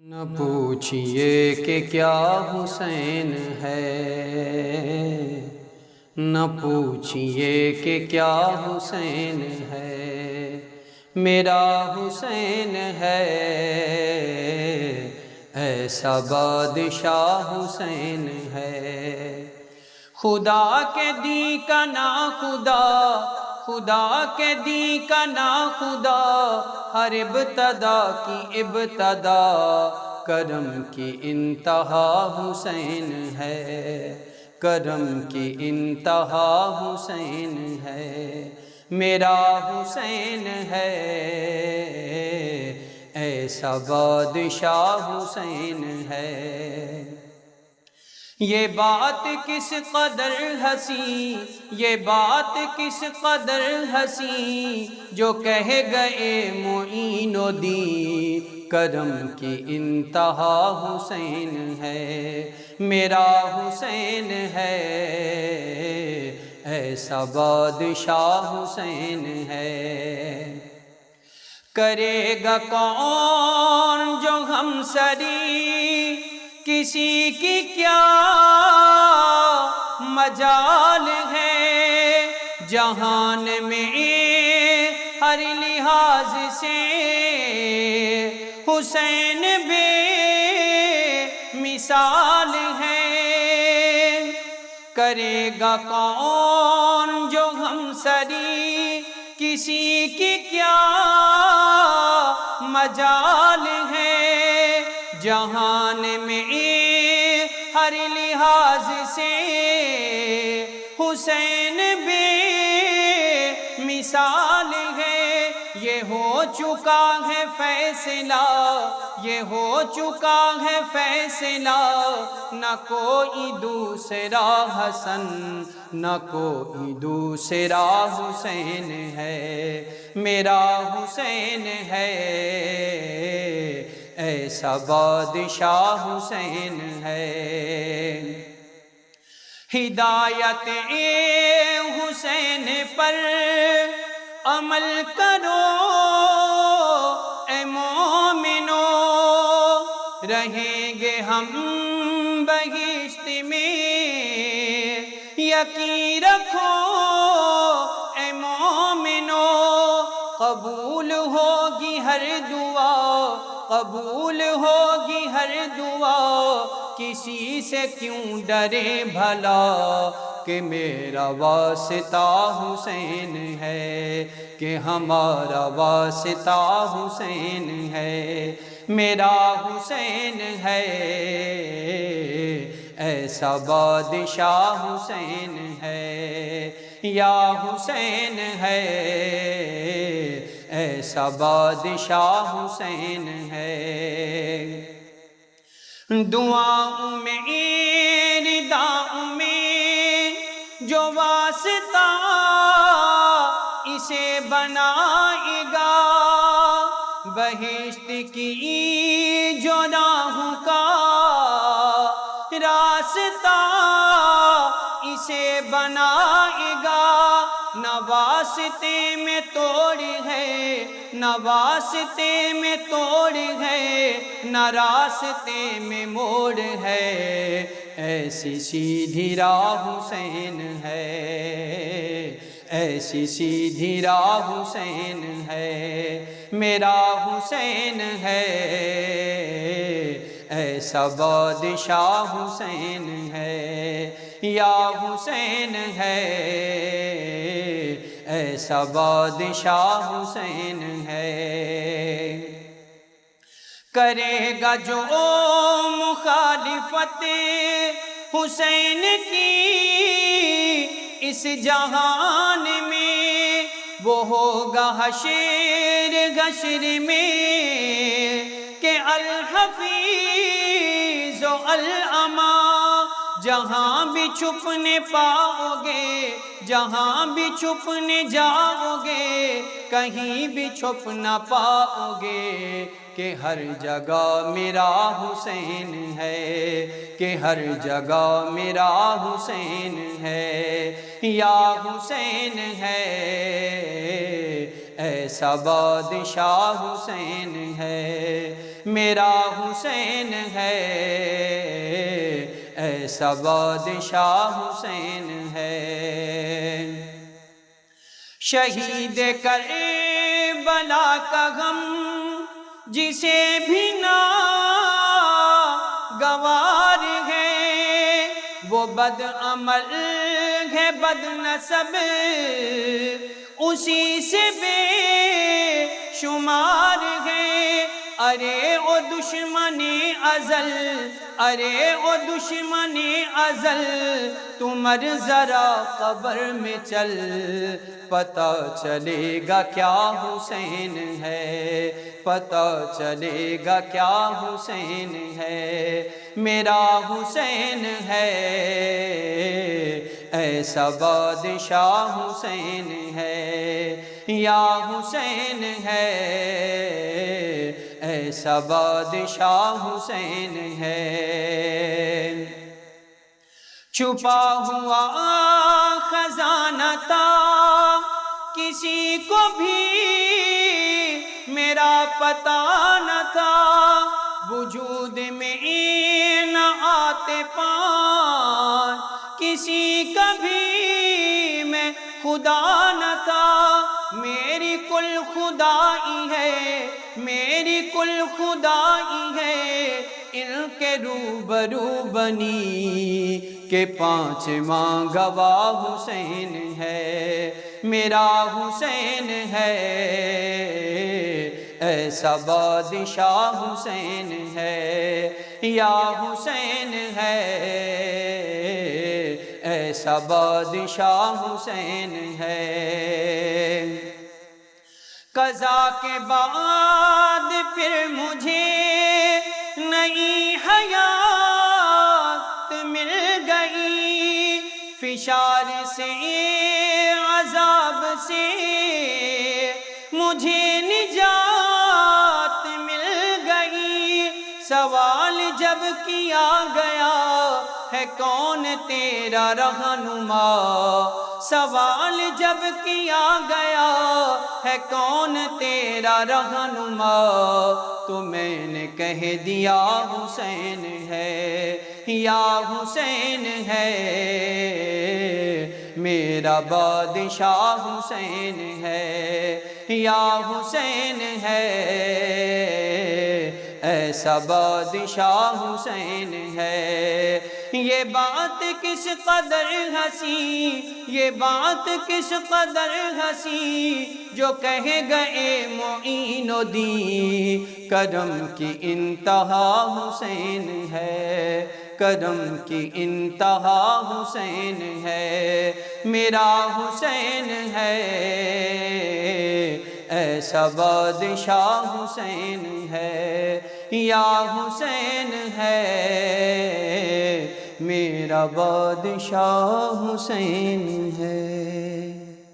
نہ پوچھئے کہ کیا حسین ہے، نہ پوچھئے کہ کیا حسین ہے، میرا حسین ہے، ایسا بادشاہ حسین ہے۔ خدا کے دی کا نا خدا، خدا کے دی کا نا خدا، ہر ابتدا کی ابتدا، کرم کی انتہا حسین ہے، کرم کی انتہا حسین ہے، میرا حسین ہے، ایسا بادشاہ حسین ہے۔ یہ بات کس قدر ہنسی، یہ بات کس قدر ہنسی، جو کہہ گئے معین الدین، کرم کی انتہا حسین ہے، میرا حسین ہے، ایسا بادشاہ حسین ہے۔ کرے گا کون جو ہم سری، کسی کی کیا مجال ہے، جہان میں ہر لحاظ سے حسین بے مثال ہے۔ کرے گا کون جو ہم سری، کسی کی کیا مجال ہے، جہان میں ہر لحاظ سے حسین بے مثال ہے۔ یہ ہو چکا ہے فیصلہ، یہ ہو چکا ہے فیصلہ، نہ کوئی دوسرا حسن، نہ کوئی دوسرا حسین ہے، میرا حسین ہے، ایسا بادشاہ حسین ہے۔ ہدایت حسین پر عمل کرو اے مومنو، رہیں گے ہم بہشت میں، یقین رکھو اے مومنو، قبول ہوگی ہر دعا، قبول ہوگی ہر دعا، کسی سے کیوں ڈرے بھلا، کہ میرا واسطہ حسین ہے، کہ ہمارا واسطہ حسین ہے، میرا حسین ہے، ایسا بادشاہ حسین ہے، یا حسین ہے، ایسا بادشاہ حسین ہے۔ دعاؤں میں رداؤں میں جو واسطہ اسے بنائے گا، بہشت کی جو راہوں کا راستہ اسے بنائے گا، نہ واسطے میں توڑ ہے، نہ واسطے میں توڑ ہے، نہ راستے میں موڑ ہے، ایسی سیدھی راہ حسین ہے، ایسی سیدھی راہ حسین ہے، میرا حسین ہے، ایسا بادشاہ حسین ہے، یا حسین ہے، ایسا بادشاہ حسین ہے۔ کرے گا جو مخالفت حسین کی اس جہان میں، وہ ہوگا حشر گشر میں، کہ الحفیظ و الامان، جہاں بھی چھپنے پاؤ گے، جہاں بھی چھپنے جاؤ گے، کہیں بھی چھپ نہ پاؤ گے، کہ ہر جگہ میرا حسین ہے، کہ ہر جگہ میرا حسین ہے، یا حسین ہے، ایسا بادشاہ حسین ہے، میرا حسین ہے، ایسا بادشاہ حسین ہے۔ شہید کربلا کا غم جسے بھی ناگوار ہے، وہ بد عمل ہے بد نسب، اسی سے بے شمار ہے۔ ارے او دشمن ازل، ارے او دشمن ازل، تو مر ذرا قبر میں چل، پتہ چلے گا کیا حسین ہے، پتہ چلے گا کیا حسین ہے۔ میرا حسین ہے، ایسا بادشاہ حسین ہے، یا حسین ہے، ایسا بادشاہ حسین ہے۔ چھپا ہوا خزانہ تھا کسی کو بھی میرا پتہ نہ تھا، وجود میں نہ آتے پان کسی کا بھی میں خدا نہ تھا۔ میری کل خدائی ہے، میری کل خدائی ہے، ان کے روبرو بنی کہ پانچواں گواہ حسین ہے۔ میرا حسین ہے، ایسا بادشاہ حسین ہے، یا حسین ہے، ایسا بادشاہ حسین ہے۔ قضا کے بعد پھر مجھے نئی حیات مل گئی، فشار سے عذاب سے مجھے نجات مل گئی۔ سوال جب کیا گیا ہے کون تیرا رہنما، سوال جب کیا گیا ہے کون تیرا رہنما، تو میں نے کہہ دیا حسین ہے، یا حسین ہے، میرا بادشاہ حسین ہے، یا حسین ہے، ایسا بادشاہ حسین ہے۔ یہ بات کس قدر ہنسی، یہ بات کس قدر ہنسی، جو کہہ گئے معین الدین، کرم کی انتہا حسین ہے، کرم کی انتہا حسین ہے۔ میرا حسین ہے، ایسا بادشاہ حسین ہے، یا حسین ہے، میرا بادشاہ حسین ہے۔